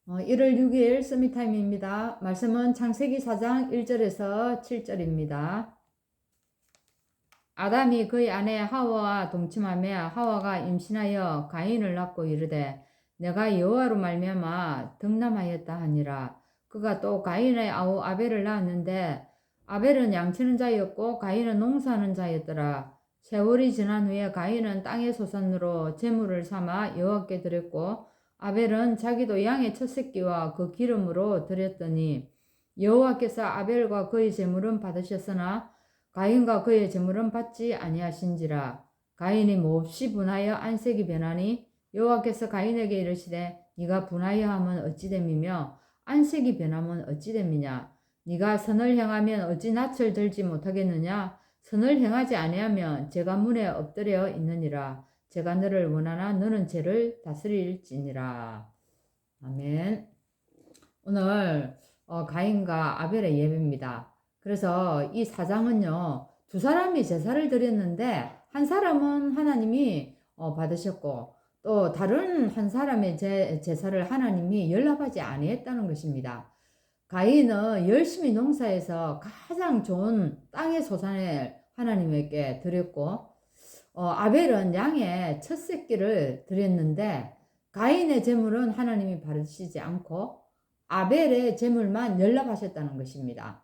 1월 6일 서밋타임입니다. 말씀은 창세기 4장 1절에서 7절입니다. 아담이 그의 아내 하와와 동침하며 하와가 임신하여 가인을 낳고 이르되 내가 여호와로 말미암아 득남하였다 하니라. 그가 또 가인의 아우 아벨을 낳았는데 아벨은 양치는 자였고 가인은 농사하는 자였더라. 세월이 지난 후에 가인은 땅의 소산으로 제물을 삼아 여호와께 드렸고 아벨은 자기도 양의 첫 새끼와 그 기름으로 드렸더니 여호와께서 아벨과 그의 제물은 받으셨으나 가인과 그의 제물은 받지 아니하신지라. 가인이 몹시 분하여 안색이 변하니 여호와께서 가인에게 이르시되 네가 분하여 함은 어찌 됨이며 안색이 변함은 어찌 됨이냐. 네가 선을 행하면 어찌 낯을 들지 못하겠느냐. 선을 행하지 아니하면 죄가 문에 엎드려 있느니라. 제가 너를 원하나 너는 죄를 다스릴지니라. 아멘. 오늘 가인과 아벨의 예배입니다. 그래서 이 사장은요, 두 사람이 제사를 드렸는데 한 사람은 하나님이 받으셨고 또 다른 한 사람의 제사를 하나님이 연락하지 아니했다는 것입니다. 가인은 열심히 농사해서 가장 좋은 땅의 소산을 하나님에게 드렸고 아벨은 양의 첫 새끼를 드렸는데 가인의 제물은 하나님이 받으시지 않고 아벨의 제물만 연락하셨다는 것입니다.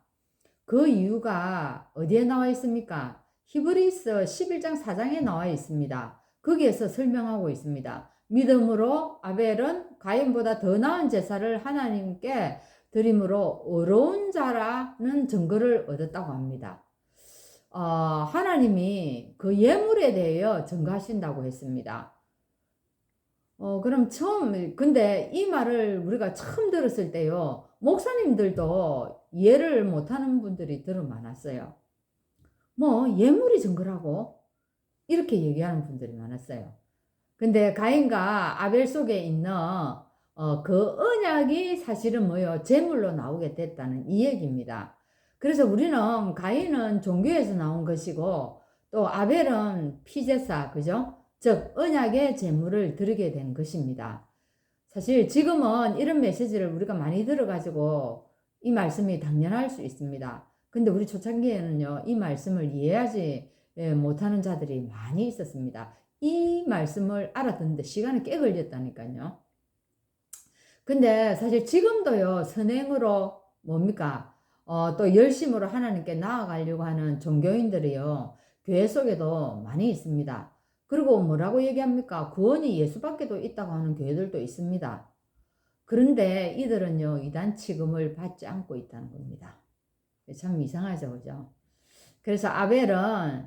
그 이유가 어디에 나와 있습니까? 히브리서 11장 4장에 나와 있습니다. 거기에서 설명하고 있습니다. 믿음으로 아벨은 가인보다 더 나은 제사를 하나님께 드림으로 의로운 자라는 증거를 얻었다고 합니다. 하나님이 그 예물에 대하여 증거하신다고 했습니다. 그럼 근데 이 말을 우리가 처음 들었을 때요, 목사님들도 이해를 못하는 분들이 들어 많았어요. 예물이 증거라고? 이렇게 얘기하는 분들이 많았어요. 근데 가인과 아벨 속에 있는 그 언약이 사실은 제물로 나오게 됐다는 이 얘기입니다. 그래서 우리는 가인은 종교에서 나온 것이고 또 아벨은 피제사, 그죠? 즉 언약의 제물을 드리게 된 것입니다. 사실 지금은 이런 메시지를 우리가 많이 들어가지고 이 말씀이 당연할 수 있습니다. 근데 우리 초창기에는요, 이 말씀을 이해하지 못하는 자들이 많이 있었습니다. 이 말씀을 알아듣는데 시간이 꽤 걸렸다니까요. 근데 사실 지금도요, 선행으로 뭡니까? 또 열심으로 하나님께 나아가려고 하는 종교인들이요, 교회 속에도 많이 있습니다. 그리고 뭐라고 얘기합니까? 구원이 예수밖에도 있다고 하는 교회들도 있습니다. 그런데 이들은요, 이단 취급을 받지 않고 있다는 겁니다. 참 이상하죠, 그죠? 그래서 아벨은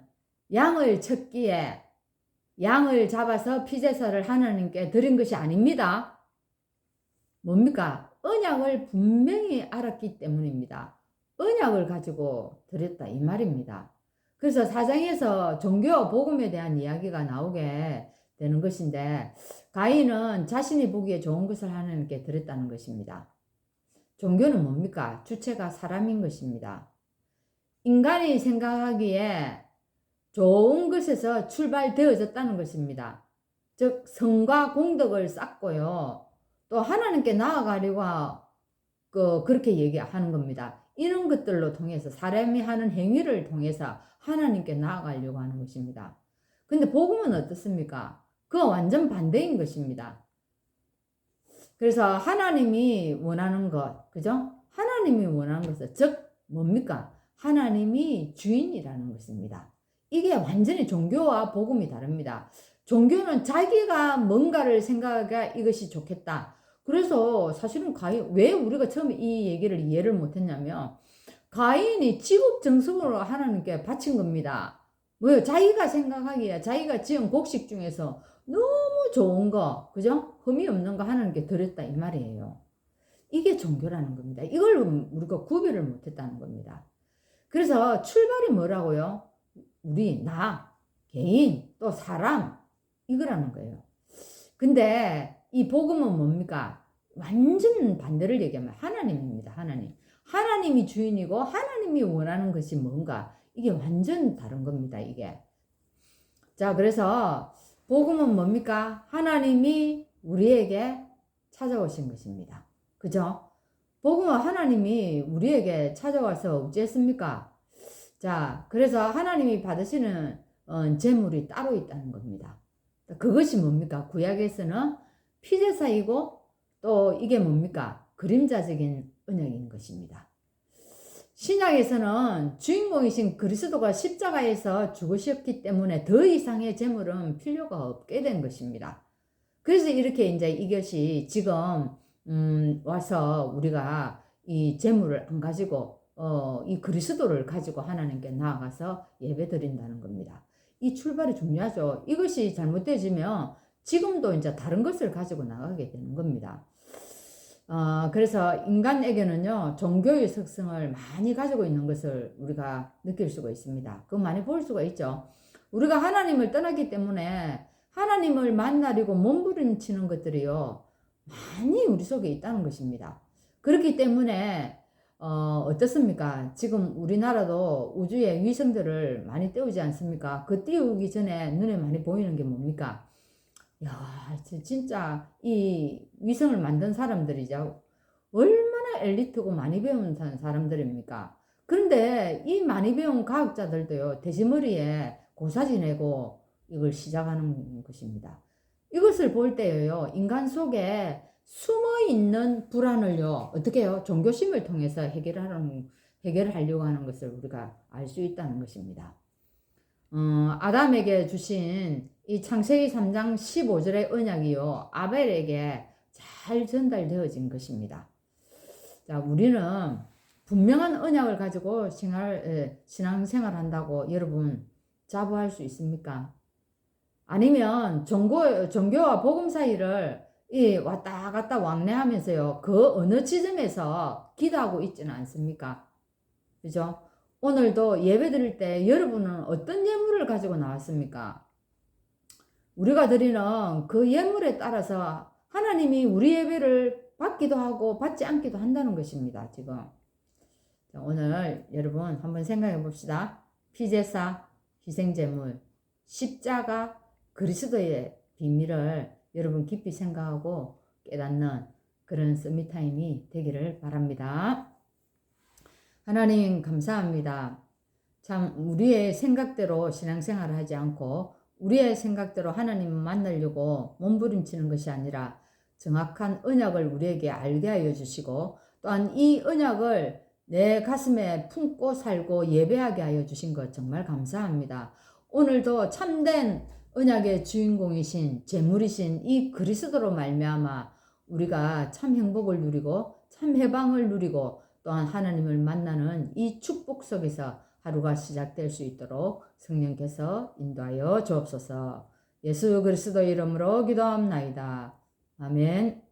양을 쳤기에 양을 잡아서 피제사를 하나님께 드린 것이 아닙니다. 뭡니까? 언약을 분명히 알았기 때문입니다. 언약을 가지고 드렸다 이 말입니다. 그래서 사장에서 종교 복음에 대한 이야기가 나오게 되는 것인데 가인은 자신이 보기에 좋은 것을 하나님께 드렸다는 것입니다. 종교는 뭡니까? 주체가 사람인 것입니다. 인간이 생각하기에 좋은 것에서 출발되어졌다는 것입니다. 즉 성과 공덕을 쌓고요. 또 하나님께 나아가려고 그렇게 얘기하는 겁니다. 이런 것들로 통해서 사람이 하는 행위를 통해서 하나님께 나아가려고 하는 것입니다. 근데 복음은 어떻습니까? 그거 완전 반대인 것입니다. 그래서 하나님이 원하는 것, 그죠? 하나님이 원하는 것은 즉 뭡니까? 하나님이 주인이라는 것입니다. 이게 완전히 종교와 복음이 다릅니다. 종교는 자기가 뭔가를 생각하기가 이것이 좋겠다. 그래서 사실은 왜 우리가 처음에 이 얘기를 이해를 못했냐면 가인이 지국정성으로 하나님께 바친 겁니다. 왜요? 자기가 생각하기에 자기가 지은 곡식 중에서 너무 좋은 거, 그죠? 흠이 없는 거 하나님께 드렸다 이 말이에요. 이게 종교라는 겁니다. 이걸 우리가 구별을 못했다는 겁니다. 그래서 출발이 뭐라고요? 나, 개인, 또 사람, 이거라는 거예요. 근데 이 복음은 뭡니까? 완전 반대를 얘기하면 하나님입니다. 하나님. 하나님이 주인이고 하나님이 원하는 것이 뭔가 이게 완전 다른 겁니다. 이게. 자, 그래서 복음은 뭡니까? 하나님이 우리에게 찾아오신 것입니다. 그죠? 복음은 하나님이 우리에게 찾아와서 어찌했습니까? 자, 그래서 하나님이 받으시는 재물이 따로 있다는 겁니다. 그것이 뭡니까? 구약에서는 피제사이고 또 이게 뭡니까? 그림자적인 언약인 것입니다. 신약에서는 주인공이신 그리스도가 십자가에서 죽으셨기 때문에 더 이상의 재물은 필요가 없게 된 것입니다. 그래서 이렇게 이제 이것이 지금 와서 우리가 이 재물을 안 가지고 이 그리스도를 가지고 하나님께 나아가서 예배드린다는 겁니다. 이 출발이 중요하죠. 이것이 잘못되지면 지금도 이제 다른 것을 가지고 나가게 되는 겁니다. 그래서 인간에게는요, 종교의 특성을 많이 가지고 있는 것을 우리가 느낄 수가 있습니다. 그거 많이 볼 수가 있죠. 우리가 하나님을 떠났기 때문에 하나님을 만나려고 몸부림치는 것들이요, 많이 우리 속에 있다는 것입니다. 그렇기 때문에, 어떻습니까? 지금 우리나라도 우주에 위성들을 많이 띄우지 않습니까? 그 띄우기 전에 눈에 많이 보이는 게 뭡니까? 야, 진짜 이 위성을 만든 사람들이죠. 얼마나 엘리트고 많이 배운 사람들입니까? 그런데 이 많이 배운 과학자들도요, 돼지머리에 고사지 내고 이걸 시작하는 것입니다. 이것을 볼 때요, 인간 속에 숨어 있는 불안을요, 어떻게 해요? 종교심을 통해서 해결하려고 하는 것을 우리가 알 수 있다는 것입니다. 아담에게 주신 이 창세기 3장 15절의 언약이요, 아벨에게 잘 전달되어진 것입니다. 자, 우리는 분명한 언약을 가지고 신앙생활 한다고 여러분 자부할 수 있습니까? 아니면 종교와 복음 사이를 왔다 갔다 왕래하면서요, 그 어느 지점에서 기도하고 있지는 않습니까? 그죠? 오늘도 예배 드릴 때 여러분은 어떤 예물을 가지고 나왔습니까? 우리가 드리는 그 예물에 따라서 하나님이 우리 예배를 받기도 하고 받지 않기도 한다는 것입니다. 지금 자, 오늘 여러분 한번 생각해 봅시다. 피제사, 희생제물, 십자가, 그리스도의 비밀을 여러분 깊이 생각하고 깨닫는 그런 서밋타임이 되기를 바랍니다. 하나님 감사합니다. 참 우리의 생각대로 신앙생활을 하지 않고 우리의 생각대로 하나님을 만나려고 몸부림치는 것이 아니라 정확한 언약을 우리에게 알게 하여 주시고, 또한 이 언약을 내 가슴에 품고 살고 예배하게 하여 주신 것 정말 감사합니다. 오늘도 참된 언약의 주인공이신 제물이신 이 그리스도로 말미암아 우리가 참 행복을 누리고 참 해방을 누리고 또한 하나님을 만나는 이 축복 속에서 하루가 시작될 수 있도록 성령께서 인도하여 주옵소서. 예수 그리스도 이름으로 기도합나이다. 아멘.